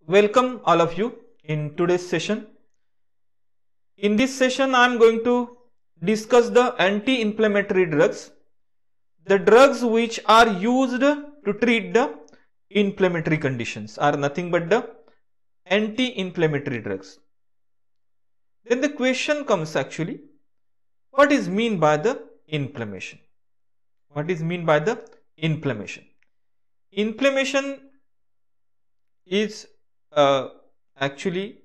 welcome all of you in today's session. In this session, I am going to discuss the anti-inflammatory drugs, the drugs which are used to treat the inflammatory conditions are nothing but the anti-inflammatory drugs. Then the question comes actually, what is mean by the inflammation? What is mean by the inflammation? Inflammation is actually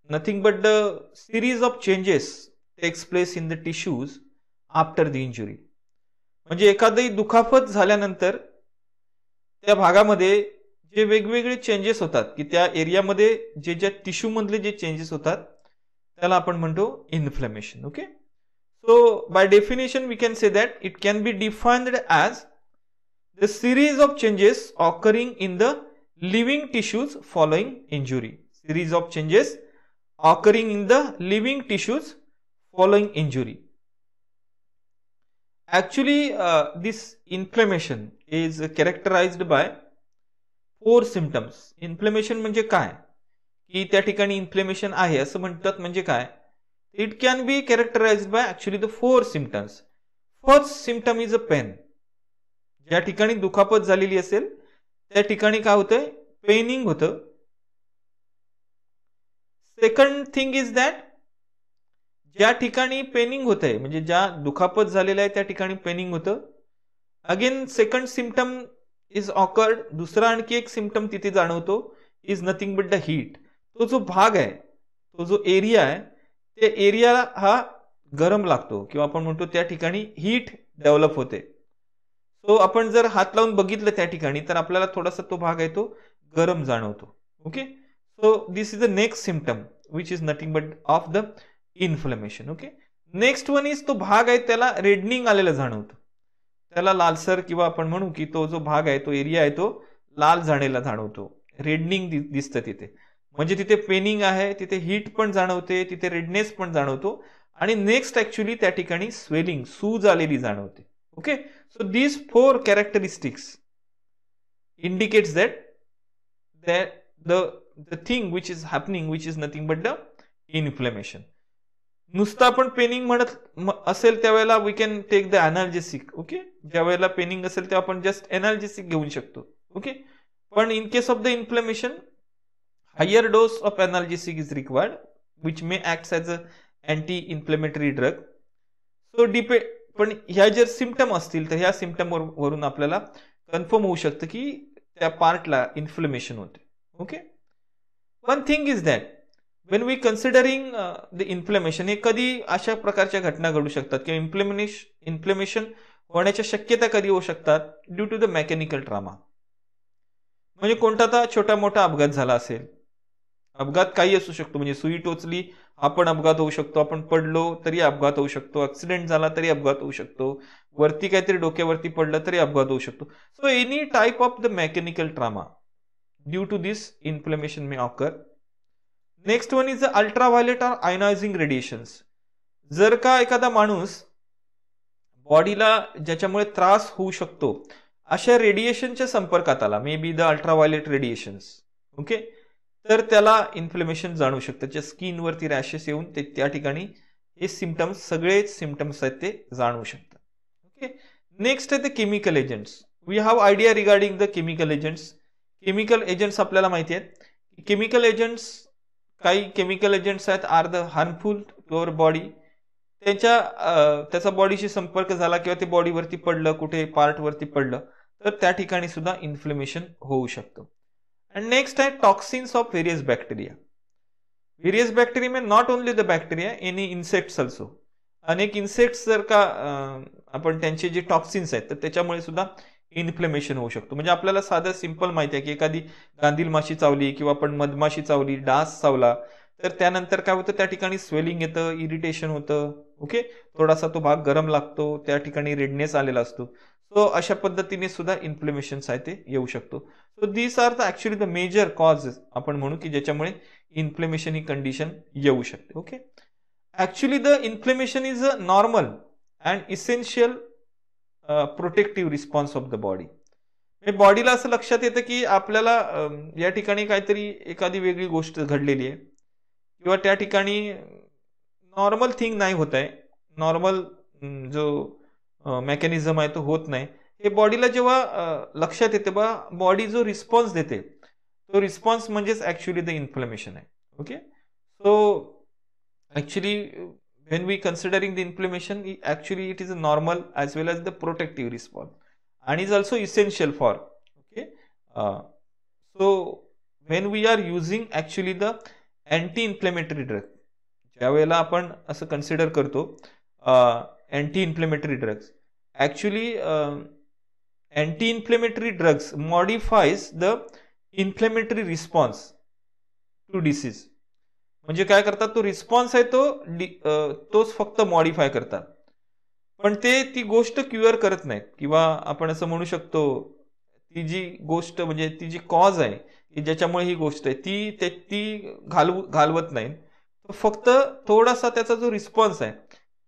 nothing but the series of changes takes place in the tissues after the injury. म्हणजे एखादी दुखापत झाल्यानंतर त्या भागामध्ये जे वेगवेगळे changes होतात की त्या एरियामध्ये जे ज्या टिश्यू मधले जे चेंजेस होतात त्याला आपण म्हणतो inflammation. Okay, so by definition we can say that it can be defined as the series of changes occurring in the living tissues following injury. Series of changes occurring in the living tissues following injury. Actually, this inflammation is characterized by 4 symptoms. Inflammation म्हणजे काय की त्या ठिकाणी inflammation आहे असं म्हणतात म्हणजे काय? It can be characterized by actually the 4 symptoms. First symptom is a pain. ज्या ठिकाणी दुखापत झालेली असेल त्या ठिकाणी काय होतंय? पेनिंग होतं. सेकंड थिंग इज दॅट ज्या ठिकाणी पेनिंग होतंय म्हणजे ज्या दुखापत झालेल्या आहे त्या ठिकाणी पेनिंग होतं. Again second symptom is awkward. दुसरा आणखी एक सिम्पटम तिथे जाणवतो is nothing but the heat. तो जो भाग आहे, तो जो एरिया आहे, त्या एरियाला हा गरम लागतो किंवा आपण म्हणतो त्या ठिकाणी हीट डेव्हलप होते. सो आपण जर हात लावून बघितलं त्या ठिकाणी तर आपल्याला थोडासा तो भाग आहे तो गरम जाणवतो. Okay, so this is the next symptom which is nothing but of the inflammation. Okay, next one is तो भाग आहे त्याला रेडनिंग आलेलं जाणवतं, त्याला लालसर किंवा आपण म्हणू की तो जो भाग आहे तो एरिया आहे तो लाल झालेला जाणवतो, रेडनिंग दिसतं तिथे. म्हणजे तिथे पेनिंग आहे, तिथे हीट पण जाणवते, तिथे रेडनेस पण जाणवतो आणि नेक्स्ट ऍक्च्युली त्या ठिकाणी स्वेलिंग सूज आलेली जाणवते. Okay, so these 4 characteristics indicates that the thing which is happening, which is nothing but the inflammation. नुसतं आपण पेनिंग म्हणत असेल त्यावेळेला we can take the analgesic. Okay, ज्या वेळेला पेनिंग असेल तेव्हा आपण जस्ट एनाल्जेसिक घेऊ शकतो. ओके, पण in case of the inflammation higher dose of analgesic is required which may act as a anti inflammatory drug. So पण ह्या जर सिम्पटम असतील तर ह्या सिम्पटम वरून आपल्याला कन्फर्म होऊ शकतं की त्या पार्टला इन्फ्लेमेशन होते. Okay, one thing is that when we considering the inflammation, हे कधी अशा प्रकारच्या घटना घडू शकतात किंवा इन्फ्लेमेशन होण्याच्या शक्यता कधी होऊ शकतात due to the mechanical trauma. म्हणजे कोणता छोटा मोठा अपघात झाला असेल, अपघात काही असू शकतो, म्हणजे सुई टोचली आपण अपघात होऊ शकतो, आपण पडलो तरी अपघात होऊ शकतो, ऍक्सिडेंट झाला तरी अपघात होऊ शकतो, वरती काहीतरी डोक्यावरती पडलं तरी अपघात होऊ शकतो. So any type of the mechanical trauma due to this inflammation may occur. Next one is ultraviolet or ionising radiations. जर का एखादा माणूस बॉडीला ज्याच्यामुळे त्रास होऊ शकतो अशा रेडिएशनच्या संपर्कात आला, मे be the ultraviolet radiations, okay, तर त्याला इन्फ्लेमेशन जाणवू शकतं. त्याच्या स्किनवरती रॅशेस येऊन ते त्या ठिकाणी हे सिम्पटम्स, सगळेच सिम्पटम्स आहेत ते जाणवू शकतात. ओके, नेक्स्ट आहे ते chemical agents. We have idea regarding the chemical agents. Chemical agents आपल्याला माहिती आहेत. केमिकल एजंट्स, काही केमिकल एजंट्स आहेत are the harmful to our body. त्याचा बॉडीशी संपर्क झाला किंवा ते बॉडीवरती पडलं, कुठे पार्टवरती पडलं तर त्या ठिकाणी सुद्धा इन्फ्लेमेशन होऊ शकतं. And next आहे toxins of various bacteria. Various bacteria mean not only the bacteria, any insects also. अनेक इन्सेक्ट्स जर का आपण त्यांचे जे टॉक्सिन्स आहेत तर त्याच्यामुळे सुद्धा इन्फ्लेमेशन होऊ शकतो. म्हणजे आपल्याला साधं सिंपल माहिती आहे की एखादी गांधील माशी चावली किंवा आपण मधमाशी चावली, डास चावला तर त्यानंतर काय होतं, त्या ठिकाणी स्वेलिंग येतं, इरिटेशन होतं. ओके, थोडासा तो भाग गरम लागतो, त्या ठिकाणी रेडनेस आलेला असतो. सो अशा पद्धतीने सुद्धा इन्फ्लेमेशन आहे ते येऊ शकतो. So this are the actually the major causes आपण म्हणू की ज्याच्यामुळे इन्फ्लेमेशन ही कंडिशन येऊ शकते. Okay, actually the inflammation is a normal and essential protective response of the body. बॉडीला असं लक्षात येतं की आपल्याला या ठिकाणी काहीतरी एखादी वेगळी गोष्ट घडलेली आहे किंवा त्या ठिकाणी नॉर्मल थिंग नाही होत आहे, नॉर्मल जो मेकॅनिझम आहे तो होत नाही. हे बॉडीला जेव्हा लक्षात येते बा, बॉडी जो रिस्पॉन्स देते तो रिस्पॉन्स म्हणजेच ऍक्च्युली द इन्फ्लेमेशन आहे. Okay, so actually when we considering the inflammation, actually it is a normal as well as the protective response and is also essential for, okay, so when we are using actually the anti-inflammatory drug, ज्या वेळेला आपण असं consider करतो anti inflammatory drugs, actually anti inflammatory drugs modifies the inflammatory response to disease. म्हणजे काय करतात, तो response आहे तोच फक्त मॉडिफाय करतात, पण ते ती गोष्ट क्युअर करत नाहीत. किंवा आपण असं म्हणू शकतो ती जी गोष्ट म्हणजे ती जी कॉज आहे की ज्याच्यामुळे ही गोष्ट आहे ती घालवत नाही, फक्त थोडासा त्याचा जो रिस्पॉन्स आहे,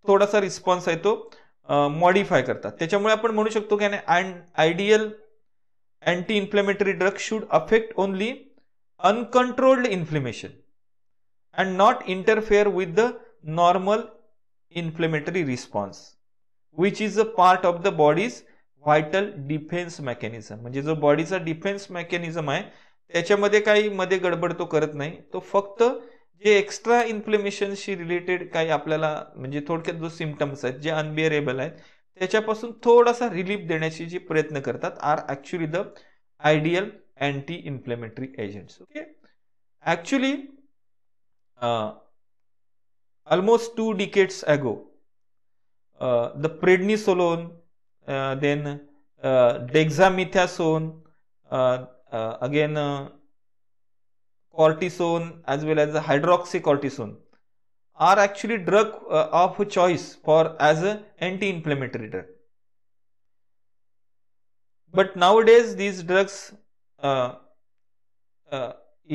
थोडासा रिस्पॉन्स आहे तो मॉडिफाय करतात. त्याच्यामुळे आपण म्हणू शकतो की ideal anti inflammatory drug should affect only uncontrolled inflammation and not interfere with the normal inflammatory response, which is a part of the body's vital defense mechanism. म्हणजे जो बॉडीचा डिफेन्स मेकॅनिझम आहे त्याच्यामध्ये काही मध्ये गडबड तो करत नाही. तो फक्त जे एक्स्ट्रा इन्फ्लेमेशनशी रिलेटेड काही आपल्याला म्हणजे थोडक्यात जो सिम्पटम्स आहेत जे अनबिअरेबल आहेत त्याच्यापासून थोडासा रिलीफ देण्याची जी प्रयत्न करतात are actually the ideal anti inflammatory agents. Okay, actually almost 2 decades ago, the prednisolone, then dexamethasone, again cortisone as well as hydroxycortisone are actually drug of choice for as a anti-inflammatory drug. But nowadays these drugs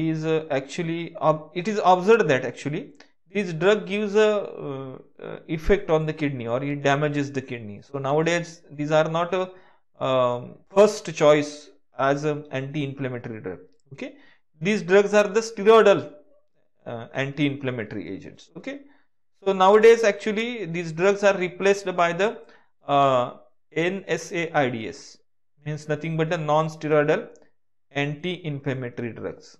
is actually it is observed that actually this drug gives a effect on the kidney or it damages the kidney. So nowadays these are not a first choice as an anti-inflammatory drug. Okay, these drugs are the steroidal anti-inflammatory agents. Okay, so nowadays actually these drugs are replaced by the NSAIDs, means nothing but the non-steroidal anti-inflammatory drugs.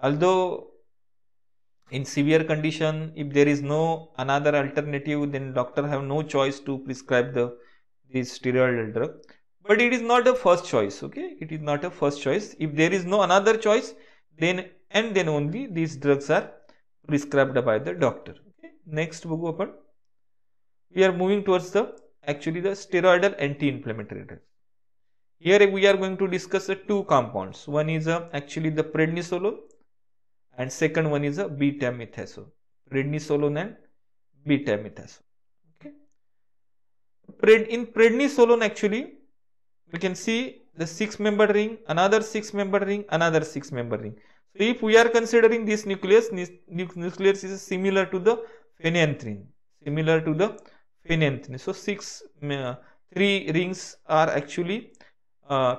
Although in severe condition, if there is no another alternative, then doctor have no choice to prescribe this steroidal drug. But it is not a first choice. Okay, it is not a first choice. If there is no another choice, then only these drugs are prescribed by the doctor. Okay, next बघू आपण. We are moving towards actually the steroidal anti-inflammatory drugs. Here we are going to discuss the two compounds. One is actually the prednisolone, and second one is a betamethasone. Prednisolone and betamethasone. Okay, in prednisolone actually we can see the 6-member ring, another 6-member ring, another 6-member ring. So if we are considering this nucleus is similar to the phenanthrene, so 3 rings are actually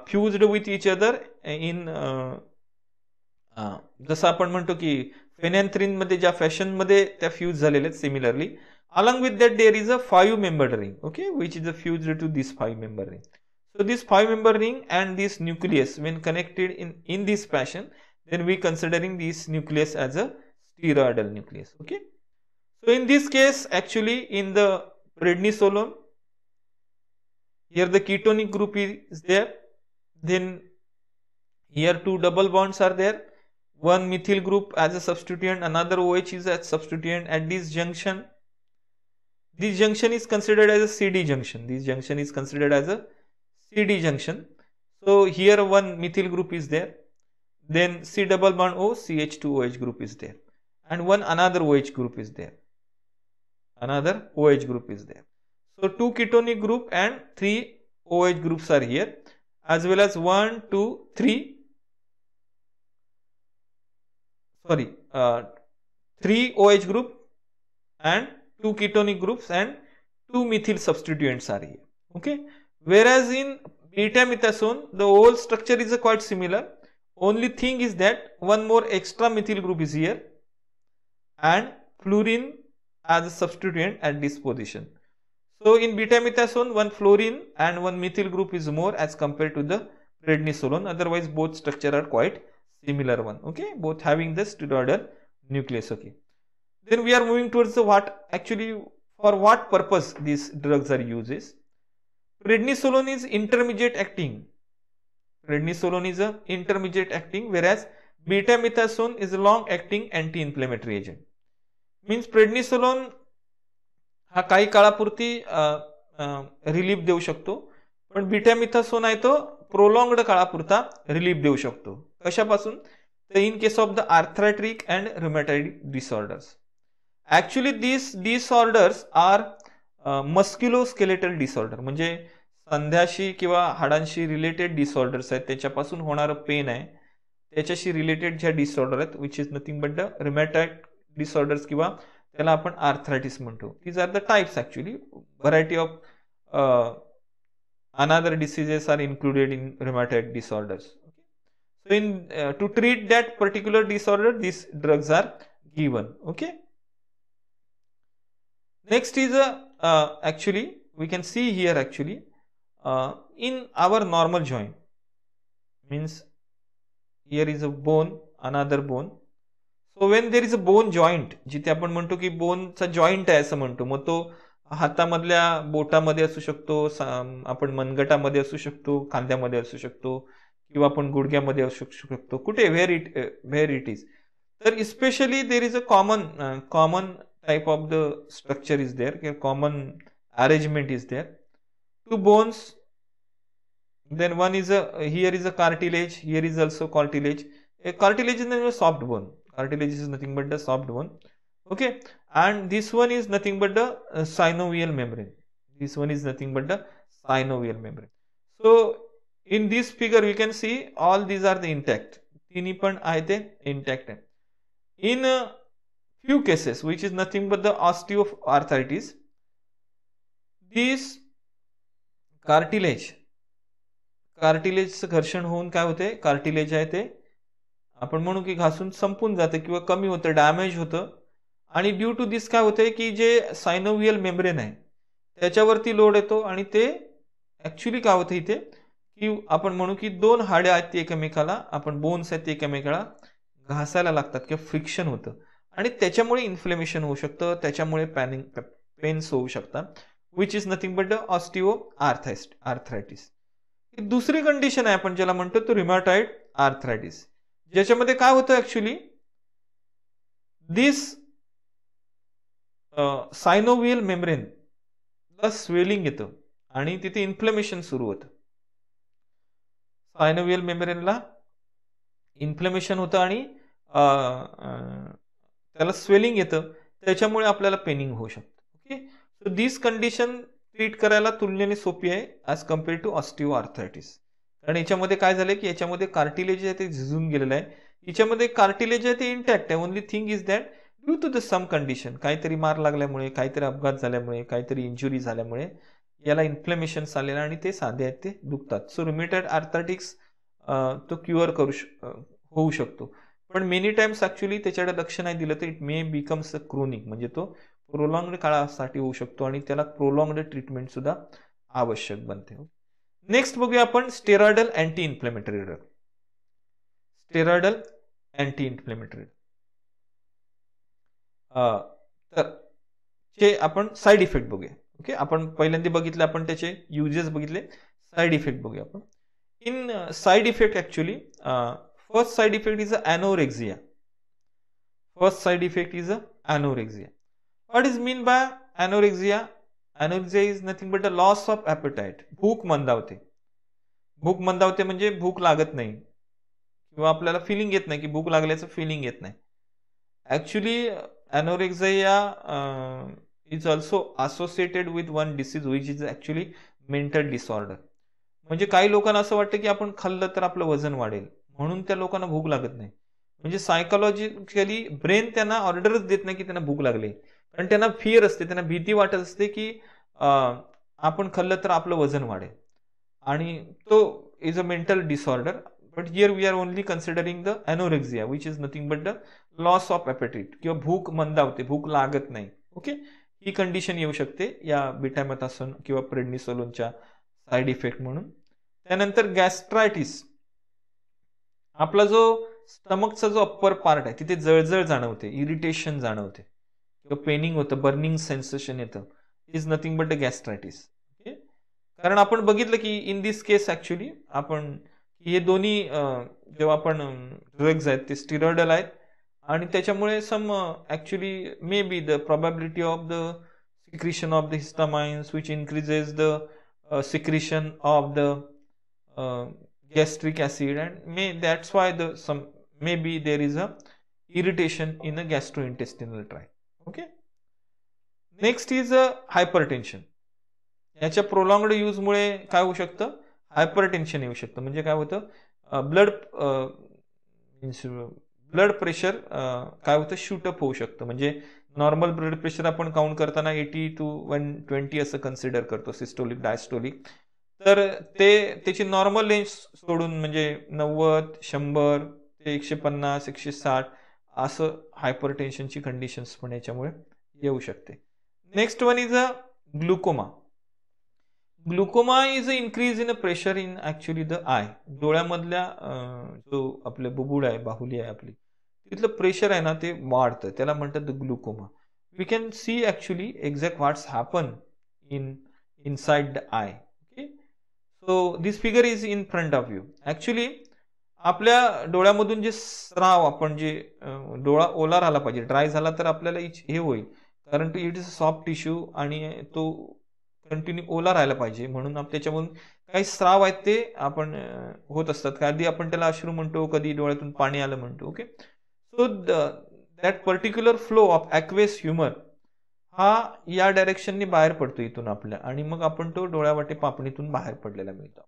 fused with each other in जसं आपण म्हणतो की फेनॅन्थ्रीन मध्ये ज्या fashion मध्ये त्या fuse झालेल्या आहेत similarly, along with that there is a 5-member ring, okay, which is fused to this 5-member ring. So this 5-member ring and this nucleus when connected in this fashion, then we considering this nucleus as a steroidal nucleus. Okay, so in this case actually in the prednisolone, here the ketonic group is there, then here 2 double bonds are there, one methyl group as a substituent, another OH is a substituent. At this junction is considered as a CD junction. This junction is considered as a CD junction. So here one methyl group is there, then C double bond O, CH2OH group is there, and another OH group is there. So 2 ketonic group and 3 OH groups are here, as well as 3 OH group and 2 ketonic groups and 2 methyl substituents are here. Okay, whereas in beta-methasone, the whole structure is quite similar. Only thing is that one more extra methyl group is here and fluorine as a substituent at this position. So in beta-methasone, one fluorine and one methyl group is more as compared to the prednisolone. Otherwise, both structure are quite similar one. Okay, both having the steroidal nucleus. Okay. Then we are moving towards the what actually for what purpose these drugs are used. Prednisolone is intermediate acting. Prednisolone is a intermediate acting, whereas beta-methasone is a long acting anti-inflammatory agent. Means prednisolone हा काही काळापुरती relief देऊ शकतो, पण beta-methasone आहे तो प्रोलॉंग्ड काळापुरता relief देऊ शकतो. कशापासून? तर in case of the arthritic and rheumatoid disorders. Actually this disorders are musculoskeletal disorder, म्हणजे सांध्याशी किंवा हाडांशी रिलेटेड डिसऑर्डर्स आहेत, त्याच्यापासून होणारं पेन आहे, त्याच्याशी रिलेटेड ज्या डिसऑर्डर आहेत which is nothing but the rheumatoid disorders किंवा त्याला आपण आर्थरायटिस म्हणतो. These are the types. Actually variety of another diseases are included in rheumatoid disorders. So in to treat that particular disorder, these drugs are given. Okay. Next is actually we can see here actually in our normal joint, means here is a bone, another bone. So when there is a bone joint, जिथे आपण म्हणतो की bone चा joint आहे असं म्हणतो, मग तो हातामधल्या बोटामध्ये असू शकतो, आपण मनगटामध्ये असू शकतो, खांद्यामध्ये असू शकतो, किंवा आपण गुडघ्यामध्ये असू शकतो, कुठे वेअर इट इज. तर especially there is a common type of the structure is there, common arrangement is there. Two bones, then one is here is a cartilage, here is also cartilage. A cartilage is a soft bone. Cartilage is nothing but the soft bone. Okay, and this one is nothing but the synovial membrane. This one is nothing but the synovial membrane. So in this figure we can see all these are the intact. तिन्ही पण आहे ते intact आहे. In few cases which is nothing but the osteoarthritis, this कार्टिलेजचं घर्षण होऊन काय होते, cartilage आहे ते आपण म्हणू की घासून संपून जाते किंवा कमी होतं, डॅमेज होतं. आणि ड्यू टू दिस काय होते की जे सायनोवियल मेम्ब्रेन आहे त्याच्यावरती लोड येतो आणि ते ऍक्च्युली काय होतं इथे की आपण म्हणू की दोन हाडे आहेत ते एकमेकाला, आपण बोन्स आहेत ते एकमेकाला घासायला लागतात किंवा फ्रिक्शन होतं आणि त्याच्यामुळे इन्फ्लेमेशन होऊ शकतं, त्याच्यामुळे पेन्स होऊ शकतात, विच is nothing but the osteoarthritis. दुसरी कंडिशन आहे आपण ज्याला म्हणतो तो रिमॅटॉइड आर्थरायटिस, ज्याच्यामध्ये काय होतं ऍक्च्युली दिस सायनोवियल मेम्ब्रेन ला स्वेलिंग येतं आणि तिथे इन्फ्लेमेशन सुरू होतं. सायनोवियल मेम्ब्रेनला इन्फ्लेमेशन होतं आणि त्याला स्वेलिंग येतं, त्याच्यामुळे आपल्याला पेनिंग होऊ शकतं. Okay, so this condition treat करायला तुलनेने सोपी आहे ॲज कम्पेअर्ड टू ऑस्टिओआर्थरायटिस. कारण याच्यामध्ये काय झालंय की याच्यामध्ये कार्टिलेज आहे ते झिजून गेलेलं आहे, याच्यामध्ये कार्टिलेज आहे ते इंटॅक्ट आहे. Only thing is that due to the some condition, काहीतरी मार लागल्यामुळे, काहीतरी अपघात झाल्यामुळे, काहीतरी इंजुरी झाल्यामुळे याला इन्फ्लेमेशन आलेलं आणि ते साधे आहेत ते दुखतात. सो रुमॅटॉइड आर्थरायटिस तो क्युअर होऊ शकतो, पण मेनी टाइम्स ऍक्च्युली त्याच्याकडे लक्ष नाही दिलं तर it may becomes a chronic, म्हणजे तो प्रोलॉंग्ड काळासाठी होऊ शकतो आणि त्याला प्रोलॉंग्ड ट्रीटमेंट सुद्धा आवश्यक बनते. नेक्स्ट बघूया आपण steroidal anti inflammatory drug. Steroidal anti inflammatory तर चे आपण साइड इफेक्ट बघूया. ओके, आपण पहिल्यांदा बघितले, आपण त्याचे युजेस बघितले, साइड इफेक्ट बघूया आपण. In side effect actually first side effect is anorexia. First side effect is anorexia. What is mean by anorexia? Anorexia is nothing but a loss of appetite. भूक मंदावते. भूक मंदावते म्हणजे भूक लागत नाही किंवा आपल्याला फिलिंग येत नाही की भूक लागल्याचं फिलिंग येत नाही. Actually anorexia is also associated with one disease which is actually mental disorder. म्हणजे काही लोकांना असं वाटतं की आपण खाल्लं तर आपलं वजन वाढेल म्हणून त्या लोकांना भूक लागत नाही. म्हणजे सायकोलॉजिकली ब्रेन त्यांना ऑर्डरच देत नाही की त्यांना भूक लागली, कारण त्यांना फिअर असते, त्यांना भीती वाटत असते की आपण खाल्लं तर आपलं वजन वाढेल. आणि तो is a mental disorder. But here we are only considering the anorexia which is nothing but the loss of appetite किंवा भूक मंदावते, भूक लागत नाही. ओके, ही कंडिशन येऊ शकते या बीटामेथासोन किंवा प्रेडनिसोलोनच्या साईड इफेक्ट म्हणून. त्यानंतर गॅस्ट्रायटिस, आपला जो स्टमकचा जो अप्पर पार्ट आहे तिथे जळजळ जाणवते, इरिटेशन जाणवते किंवा पेनिंग होतं, बर्निंग सेन्सेशन येतं, is nothing but the gastritis. Okay, कारण आपण बघितलं की इन दिस केस ऍक्च्युली आपण हे दोन्ही जेव्हा आपण ड्रग्ज आहेत ते स्टिरॉइडल आहेत आणि त्याच्यामुळे some actually may be the probability of the secretion of the histamines which increases the secretion of the gastric acid and that's why maybe there is a irritation in a gastrointestinal tract. Okay, next is a hypertension. याच्या प्रोलॉंग्ड use मुळे काय होऊ शकतं, hypertension येऊ शकतं. म्हणजे काय होतं, blood pressure काय होतं, शूटअप होऊ शकतं. म्हणजे नॉर्मल ब्लड प्रेशर आपण काउंट करताना 80 to 120 असं कन्सिडर करतो, सिस्टोलिक डायस्टोलिक. तर त्याची नॉर्मल रेंज सोडून म्हणजे 90, 100 ते 150, 160 असं हायपरटेन्शनची कंडिशन्स पण याच्यामुळे येऊ शकते. Next one is a glaucoma. Glaucoma is a increase in a pressure in actually the eye. डोळ्यामधल्या जो आपले बुबुळ आहे, बाहुली आहे आपली, तिथलं प्रेशर आहे ना ते वाढतं, त्याला म्हणतात the glaucoma. We can see actually exact what's happen inside the eye. So this figure is in front of you. Actually आपल्या डोळ्यामधून जे स्राव, आपण जे डोळा ओला राहिला पाहिजे, ड्राय झाला तर आपल्याला हे होईल, कारण it is a soft tissue आणि तो कंटिन्यू ओला राहायला पाहिजे. म्हणून त्याच्यामधून काही स्राव आहेत ते आपण होत असतात. कधी आपण त्याला अश्रू म्हणतो, कधी डोळ्यातून पाणी आलं म्हणतो. Okay, so that particular flow of aqueous humour हा या डायरेक्शनने बाहेर पडतो इथून आपल्या, आणि मग आपण तो डोळ्यावाटे पापणीतून बाहेर पडलेला मिळतो.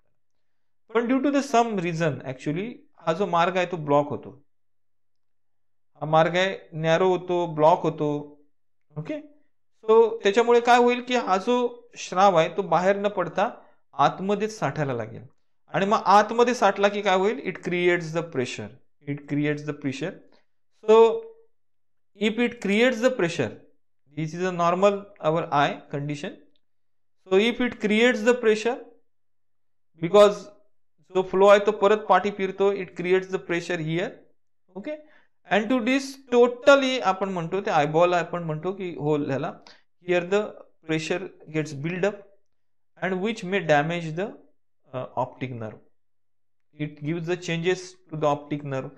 पण due to the some reason actually हा जो मार्ग आहे तो ब्लॉक होतो. हा मार्ग आहे नॅरो होतो, ब्लॉक होतो. ओके, सो त्याच्यामुळे काय होईल की हा जो श्राव आहे तो बाहेर न पडता आतमध्येच साठायला लागेल, आणि मग आतमध्ये साठला की काय होईल, it creates the pressure. It creates the pressure. So if it creates the pressure, this is a normal our eye condition. So if it creates the pressure, because जो फ्लो आहे तो परत पाठी फिरतो, it creates the pressure here. Okay, and to this totally आपण म्हणतो ते eyeball आपण म्हणतो की होल ह्याला, here the pressure gets build up and which may damage the optic nerve. It gives the changes to the optic nerve.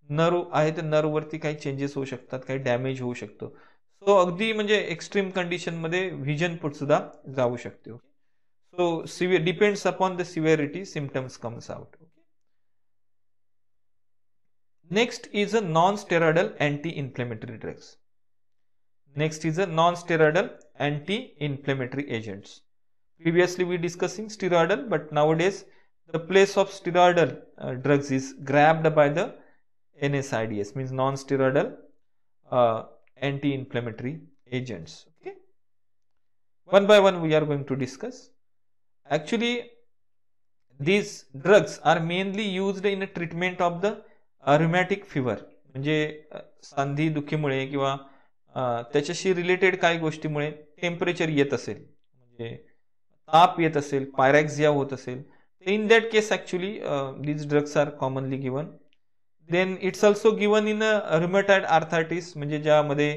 Nerve आहे तर nerve वरती काही चेंजेस होऊ शकतात, काही डॅमेज होऊ शकतो. सो अगदी म्हणजे एक्स्ट्रीम कंडिशन मध्ये व्हिजन पण सुद्धा जाऊ शकते. So severe depends upon the severity, symptoms comes out. Next is a non steroidal anti inflammatory drugs. Next is a non steroidal anti inflammatory agents. Previously we discussing steroidal, but nowadays the place of steroidal drugs is grabbed by the NSAIDs, means non-steroidal anti-inflammatory agents. Okay, one by one we are going to discuss. Actually these drugs are mainly used in a treatment of the rheumatic fever. म्हणजे सांधी दुखीमुळे किंवा त्याच्याशी related काही गोष्टीमुळे temperature येत असेल, म्हणजे ताप येत असेल, पायरॅक्झिया होत असेल, in that case actually these drugs are commonly given. Then it's also given in a rheumatoid arthritis, म्हणजे ज्यामध्ये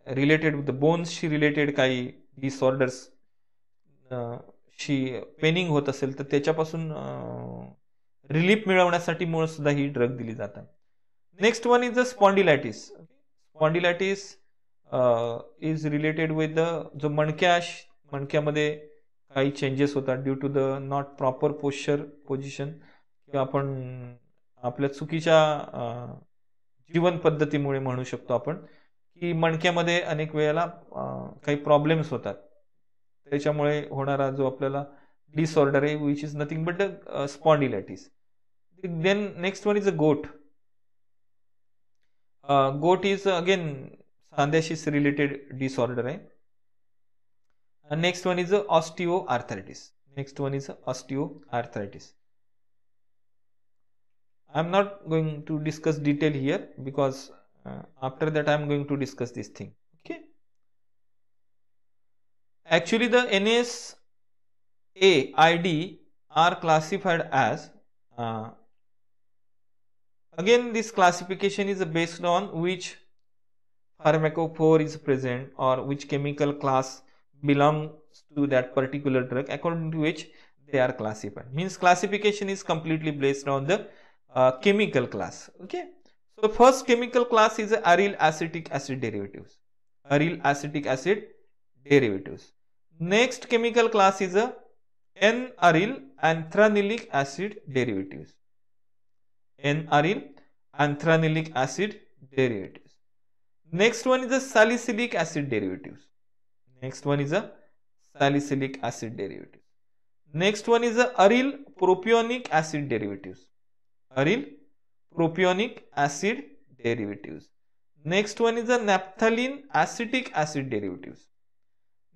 रिलेटेड विथ बोन्सशी रिलेटेड काही डिसऑर्डर्स शी पेनिंग होत असेल तर त्याच्यापासून रिलीफ मिळवण्यासाठी मुळे सुद्धा ही ड्रग दिली जातात. Next one is the spondylitis. Spondylitis is related with the जो मणक्यामध्ये काही चेंजेस होतात due to the not proper position किंवा आपण आपल्या चुकीच्या जीवन पद्धतीमुळे म्हणू शकतो आपण की मणक्यामध्ये अनेक वेळेला काही प्रॉब्लेम्स होतात, त्याच्यामुळे होणारा जो आपल्याला डिसऑर्डर आहे which is nothing but spondylitis. Then next one is a gout. Gout is again सांध्याशी रिलेटेड डिसऑर्डर आहे. And next one is the osteoarthritis. Next one is osteoarthritis. I am not going to discuss detail here because after that I am going to discuss this thing. Okay. Actually, the NSAID are classified as again, this classification is based on which pharmacophore is present or which chemical class belongs to that particular drug, according to which they are classified. Means classification is completely based on the chemical class. Okay. So first chemical class is aryl acetic acid derivatives. Aryl acetic acid derivatives. Next chemical class is N-aryl anthranylic acid derivatives. N-aryl anthranylic acid derivatives. Next one is the salicylic acid derivatives. Next one is a salicylic acid derivatives. Next one is the aryl propionic acid derivatives. Aryl propionic acid derivatives. Next one is the naphthalene acetic acid derivatives.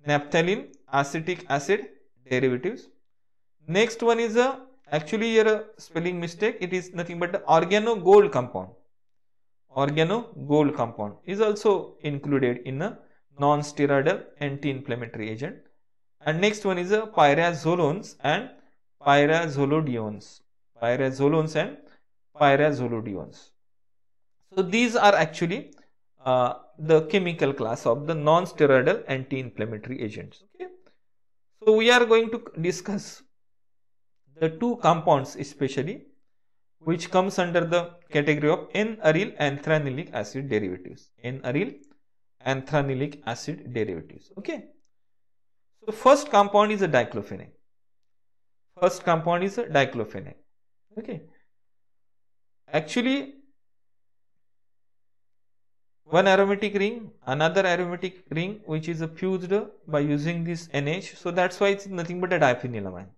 Naphthalene acetic acid derivatives. Next one is actually here a spelling mistake. It is nothing but the organogold compound. Organogold compound is also included in a non-steroidal anti-inflammatory agent. And next one is pyrazolones and pyrazolidiones. Pyrazolones and pyrazolidiones. So these are actually the chemical class of the non-steroidal anti-inflammatory agents. Okay. So we are going to discuss the two compounds especially which comes under the category of N-aryl anthranylic acid derivatives. N-aryl anthranylic acid derivatives. Okay. So first compound is a diclofenac. First compound is a diclofenac. Okay. Actually, one aromatic ring, another aromatic ring which is fused by using this NH. So that's why it's nothing but a diphenylamine.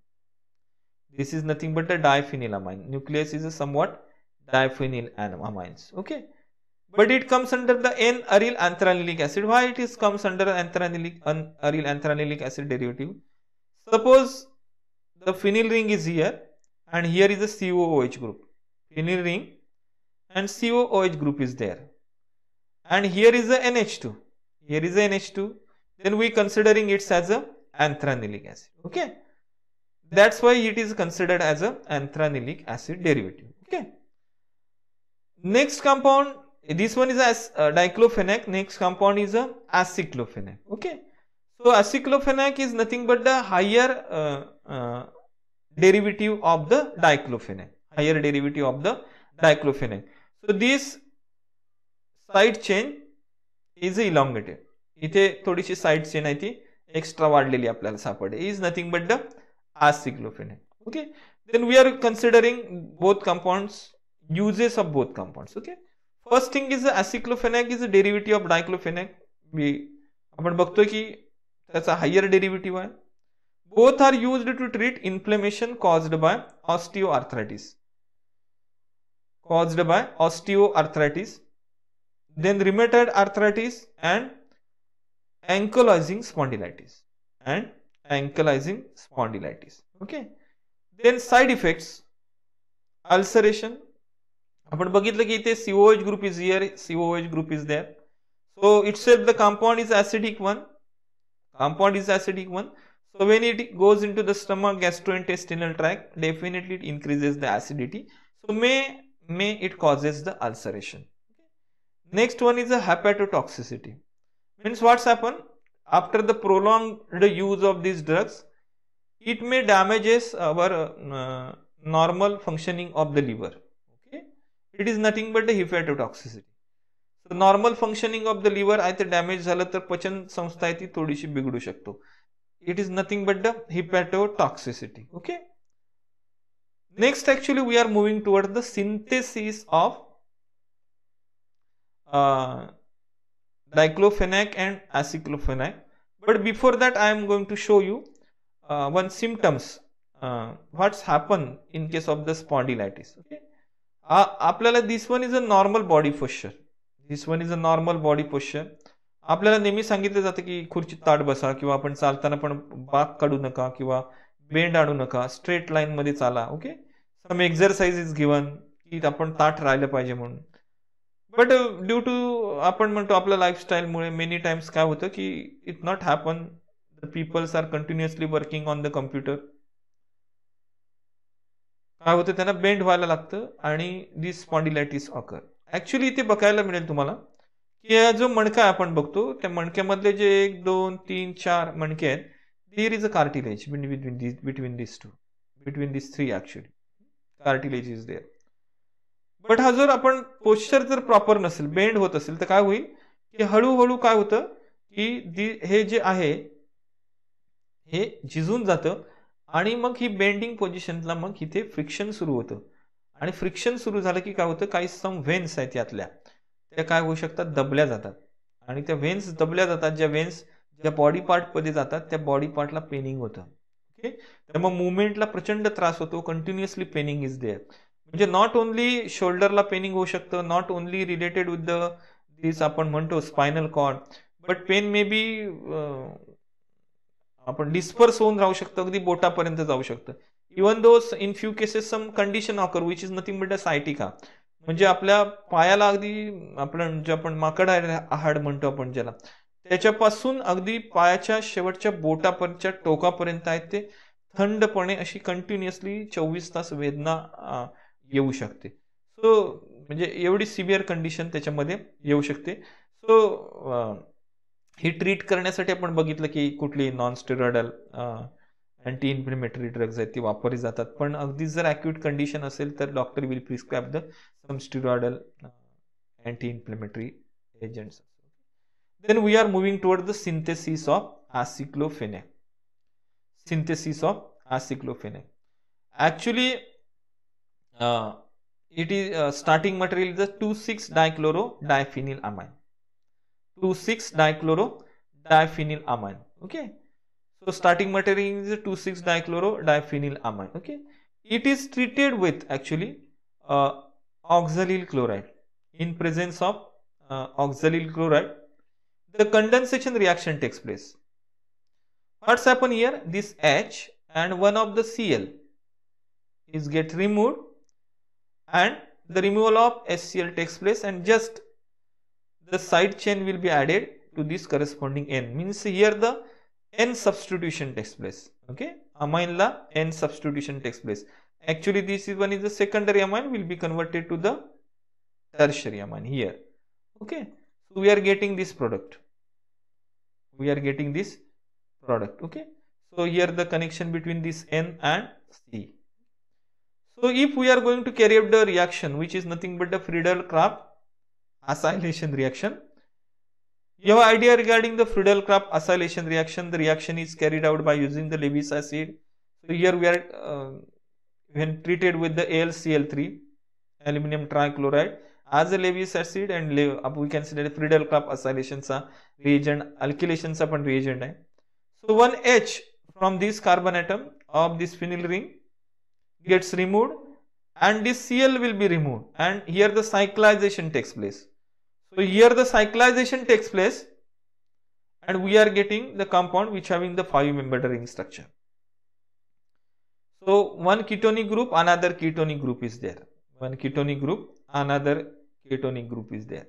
This is nothing but a diphenylamine. Nucleus is a somewhat diphenylamines. Okay. But it comes under the N-aryl anthranylic acid. Why it is comes under aryl anthranylic acid derivative? Suppose the phenyl ring is here and here is a COOH group. Phenyl ring and COOH group is there. And here is a NH2. Here is a NH2. Then we considering it as a anthranylic acid. Okay. That's why it is considered as a anthranylic acid derivative. Okay. Next compound, this one is diclofenac. Next compound is a aceclofenac. Okay. So aceclofenac is nothing but the higher derivative of the diclofenac. Higher derivative of the diclofenac. So this side chain is elongated. इथे थोडीशी side chain आहे ती extra वाढलेली आपल्याला सापडते. Is nothing but the aceclofenac. Okay. Then we are considering both compounds, uses of both compounds. Okay. First thing is aceclofenac is a derivative of diclofenac. आपण बघतोय की त्याचा higher derivative आहे. Both are used to treat inflammation caused by osteoarthritis. Then rheumatoid arthritis and ankylosing spondylitis. Okay. Then side effects, ulceration. आपण बघितलं की इथे COH group is here, COH group is there. So itself the compound is acidic one. So when it goes into the stomach, gastrointestinal tract, definitely it increases the acidity. So may it causes the ulceration. Next one is a hepatotoxicity. Means what's happened after the prolonged use of these drugs, it may damages our normal functioning of the liver. Okay, it is nothing but a hepatotoxicity. So normal functioning of the liver either damage झालं तर पचन संस्था आहे ती थोडीशी बिघडू शकतो. It is nothing but the hepatotoxicity. Okay. Next, actually, we are moving towards the synthesis of diclofenac and aceclofenac. But before that, I am going to show you one symptoms. What's happened in case of the spondylitis. Okay. This one is a normal body posture. आपल्याला नेहमी सांगितलं जातं की खुर्चीत ताट बसा, किंवा आपण चालताना पण बाक काढू नका किंवा बेंड आणू नका, स्ट्रेट लाईन मध्ये चाला. Okay, some exercise is given की आपण ताट राहिलं पाहिजे म्हणून. बट ड्यू टू आपण म्हणतो आपल्या लाईफस्टाईलमुळे मेनी टाइम्स काय होतं की it not happen. The peoples are continuously working on the computer. काय होतं, त्यांना बेंड व्हायला लागतं आणि दिस स्पॉन्डिलायटिस ऑकर. ऍक्च्युली इथे बघायला मिळेल तुम्हाला की जो मणका आपण बघतो, त्या मणक्यामधले जे 1, 2, 3, 4 मणके आहेत, there is a cartilage between this 3 actually cartilage is there. But हा जर आपण पोश्चर जर प्रॉपर नसेल, बेंड होत असेल, तर काय होईल की हळूहळू काय होतं की हे जे आहे हे झिजून जातं आणि मग ही बेंडिंग पोझिशनला मग इथे फ्रिक्शन सुरू होतं. आणि फ्रिक्शन सुरू झालं की काय होतं, काही सम व्हेन्स आहेत यातल्या, त्या काय होऊ शकतात, दबल्या जातात. आणि त्या व्हेन्स दबल्या जातात, ज्या व्हेन्स ज्या बॉडी पार्ट मध्ये जातात त्या बॉडी पार्टला पेनिंग होतं. ओके, तर मग मुवमेंटला प्रचंड त्रास होतो, कंटिन्युअसली पेनिंग इज देअर. म्हणजे नॉट ओनली शोल्डरला पेनिंग होऊ शकतं, not only related with the this आपण म्हणतो spinal cord, but pain may be आपण डिस्पर्स होऊन राहू शकतं, अगदी बोटापर्यंत जाऊ शकतं. Even though in few cases some condition occur which is nothing but a sciatica, म्हणजे आपल्या पायाला अगदी आपण जे आपण माकड हाड म्हणतो आपण ज्याला, त्याच्यापासून अगदी पायाच्या शेवटच्या बोटापर्यंतच्या टोकापर्यंत आहेत ते थंडपणे अशी कंटिन्युअसली 24 तास वेदना येऊ शकते. सो म्हणजे एवढी सिव्हिअर कंडिशन त्याच्यामध्ये येऊ शकते. सो ही ट्रीट करण्यासाठी आपण बघितलं की कुठली non steroidal anti inflammatory drugs आहेत ती वापरली जातात. पण अगदी जर अॅक्यूट कंडिशन असेल तर doctor will prescribe the some steroidal anti inflammatory agents. Then we are moving towards the synthesis of aceclofenac. Synthesis of aceclofenac. Actually, it is starting material is the 2,6-dichloro-diphenylamine. 2,6-dichloro-diphenylamine. Okay. So starting material is 2,6-dichloro-diphenylamine. Okay. It is treated with actually oxalyl chloride. In presence of oxalyl chloride, the condensation reaction takes place. What's happen here? This H and one of the Cl is get removed, and the removal of HCl takes place, and just the side chain will be added to this corresponding N. Means here the N substitution takes place. Okay, amine la N substitution takes place. Actually, this is one is the secondary amine will be converted to the tertiary amine here. Okay. So we are getting this product. Okay. So here the connection between this N and C. So if we are going to carry out the reaction, which is nothing but the Friedel-Crafts acylation reaction. You have idea regarding the Friedel-Crafts acylation reaction. The reaction is carried out by using the Lewis acid. So here we are when treated with the AlCl3, aluminum trichloride, as a Lewis acid, and we can say that Friedel-Crafts acylation चा reagent, alkylation चा पण reagent आहे. So one H from this carbon atom of this phenyl ring gets removed, and this Cl will be removed, and here the cyclization takes place. So here the cyclization takes place, and we are getting the compound which having the 5-membered ring structure. So one ketonic group, another ketonic group is there. One ketonic group, another ketonic group is there.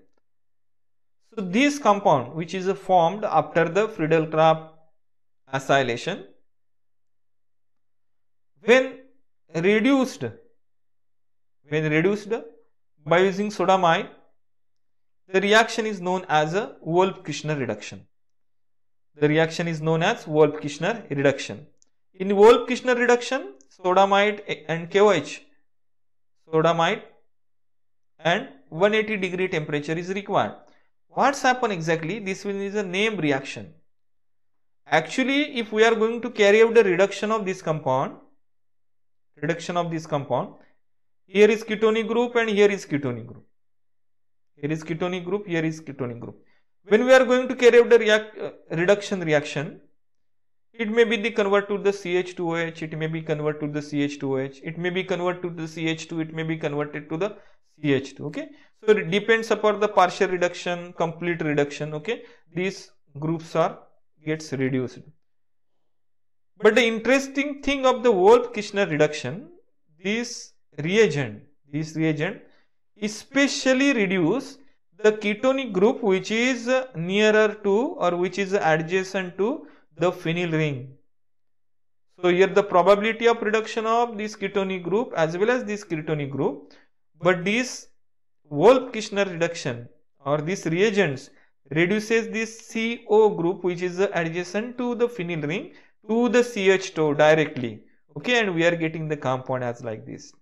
So this compound, which is formed after the Friedel-Crafts acylation, when reduced by using sodamide, the reaction is known as a Wolff-Kishner reduction. The reaction is known as Wolff-Kishner reduction. In Wolff-Kishner reduction, sodamide and KOH, sodamide and 180-degree temperature is required. What's happened exactly? This is a name reaction. Actually, if we are going to carry out the reduction of this compound, here is ketonic group and here is ketonic group. Here is ketonic group, here is ketonic group. When we are going to carry out the reduction reaction, it may be the convert to the CH2OH, it may be convert to the CH2OH, it may be convert to the CH2, it may be converted to the CH2. Okay, so it depends upon the partial reduction, complete reduction. Okay, these groups gets reduced. But the interesting thing of the Wolff-Kishner reduction, this reagent especially reduce the ketonic group which is nearer to or which is adjacent to the phenyl ring. So here the probability of reduction of this ketonic group as well as this ketonic group, but this Wolff-Kishner reduction or these reagents reduces this CO group which is adjacent to the phenyl ring to the CH2 directly. Okay, and we are getting the compound as like this.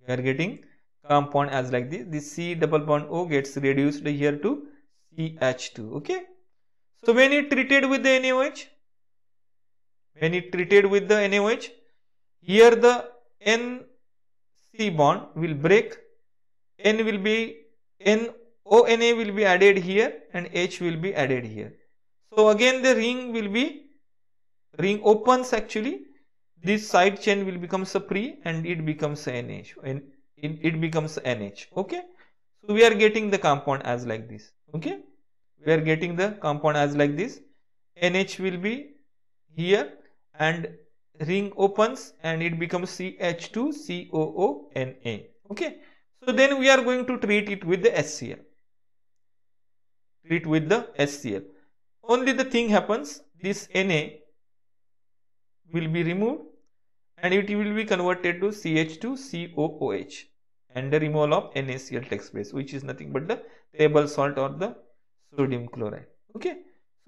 We are getting compound as like this. This C double bond O gets reduced here to CH2. Okay. So when it treated with the NaOH, here the NC bond will break, ONA will be added here and H will be added here. So again the ring opens actually, this side chain will become free and it becomes NH and it becomes NH. Okay. So we are getting the compound as like this. Okay. We are getting the compound as like this. NH will be here and ring opens and it becomes CH2COONA. Okay. So then we are going to treat it with the HCl. Only the thing happens, this Na will be removed and it will be converted to CH2COOH and the removal of NaCl takes place, which is nothing but the table salt or the sodium chloride. Okay.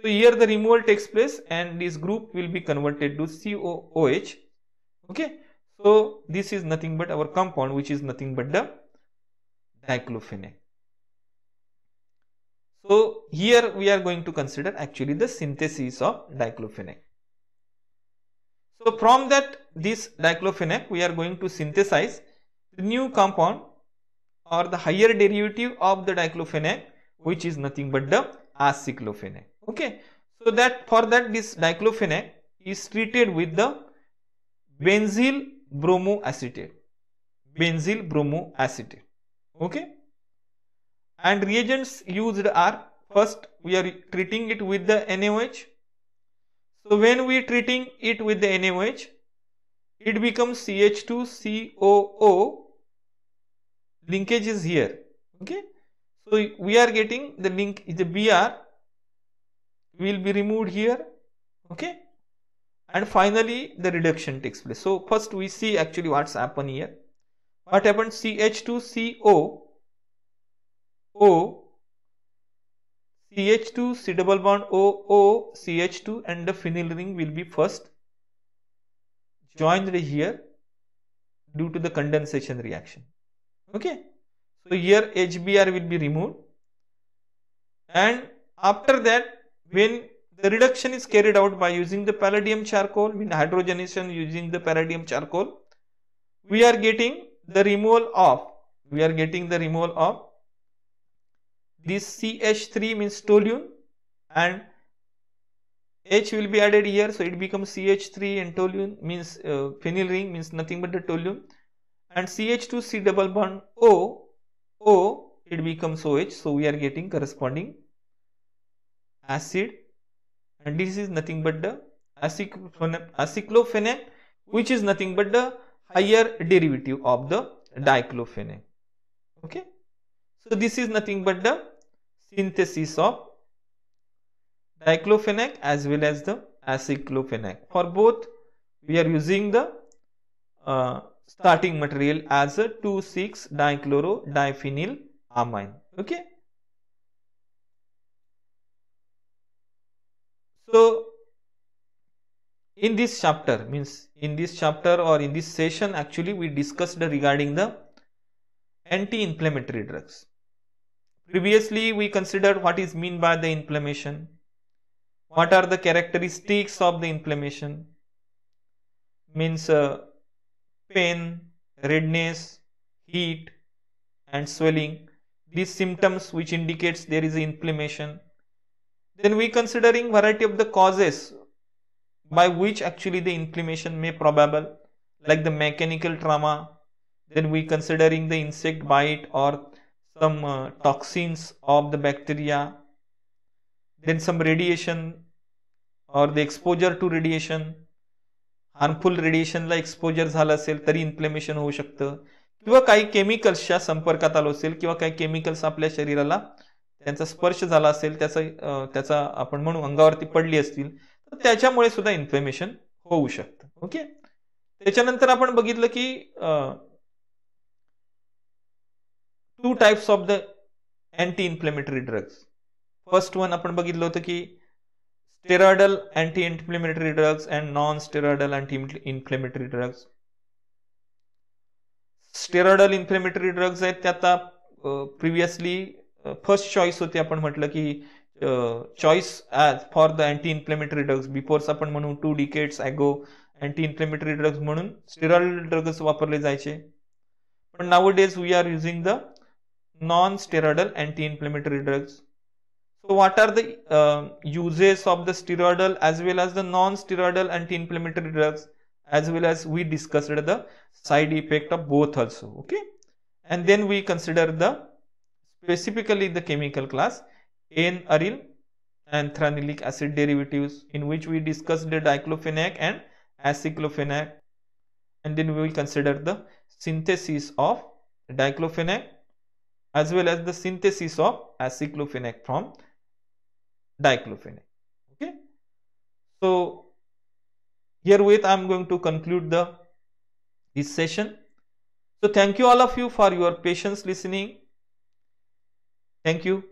So here the removal takes place and this group will be converted to COOH. Okay. So this is nothing but our compound, which is nothing but the diclofenac. So here we are going to consider actually the synthesis of diclofenac. So from this diclofenac we are going to synthesize the new compound or the higher derivative of the diclofenac, which is nothing but the aceclofenac. Okay. So for that this diclofenac is treated with the benzyl bromoacetate. Okay. And reagents used are, first we are treating it with the NaOH. So when we are treating it with the NaOH, it becomes CH2COO, linkage is here. Okay. So we are getting the link, the Br will be removed here. Okay. And finally the reduction takes place. So first we see actually what's happened here. What happened? CH2CO O, CH2, C double bond O, CH2 and the phenyl ring will be first joined here due to the condensation reaction. Okay. So here HBr will be removed and after that when the reduction is carried out by using the palladium charcoal, hydrogenation using the palladium charcoal, we are getting the removal of this CH3 means toluene and H will be added here, so it becomes CH3 and toluene means phenyl ring means nothing but the toluene, and CH2 C double bond O it becomes OH, so we are getting corresponding acid and this is nothing but the aceclofenac, which is nothing but the higher derivative of the diclofenac. Okay. So this is nothing but the synthesis of diclofenac as well as the aceclofenac. For both we are using the starting material as a 2,6-dichloro-diphenylamine. Okay. So in this chapter or in this session actually we discussed regarding the anti-inflammatory drugs. Previously we considered what is meant by the inflammation, what are the characteristics of the inflammation, means pain, redness, heat and swelling, these symptoms which indicates there is inflammation. Then we considering variety of the causes by which actually the inflammation may probable, like the mechanical trauma. Then we considering the insect bite or some toxins of the bacteria then some radiation or the exposure to radiation, harmful रेडिएशनला exposure झालं असेल तरी inflammation होऊ शकतं, किंवा काही केमिकल्सच्या संपर्कात आलो असेल किंवा काही केमिकल्स आपल्या शरीराला त्यांचा स्पर्श झाला असेल, त्याचा आपण म्हणू अंगावरती पडली असतील, तर त्याच्यामुळे सुद्धा इन्फ्लेमेशन होऊ शकतं. ओके. त्याच्यानंतर आपण बघितलं की 2 types of the anti inflammatory drugs. First one आपण बघितलं होतं की steroidal anti inflammatory drugs and non steroidal anti inflammatory drugs. Steroidal inflammatory drugs आहेत ते आता प्रिव्हियसली फर्स्ट चॉईस होते. आपण म्हटलं की choice as for the anti inflammatory drugs befores आपण म्हणू 2 decades ago anti inflammatory drugs म्हणून स्टेरॉइडल ड्रग्स वापरले जायचे. पण nowadays we are using the non steroidal anti inflammatory drugs. So what are the uses of the steroidal as well as the non-steroidal anti-inflammatory drugs, as well as we discussed the side effect of both also. Okay, and then we consider the specifically the chemical class N-aryl anthranilic acid derivatives, in which we discussed the diclofenac and aceclofenac, and then we will consider the synthesis of diclofenac as well as the synthesis of aceclofenac from diclofenac. Okay, so herewith I am going to conclude this session. So thank you all of you for your patience listening. Thank you.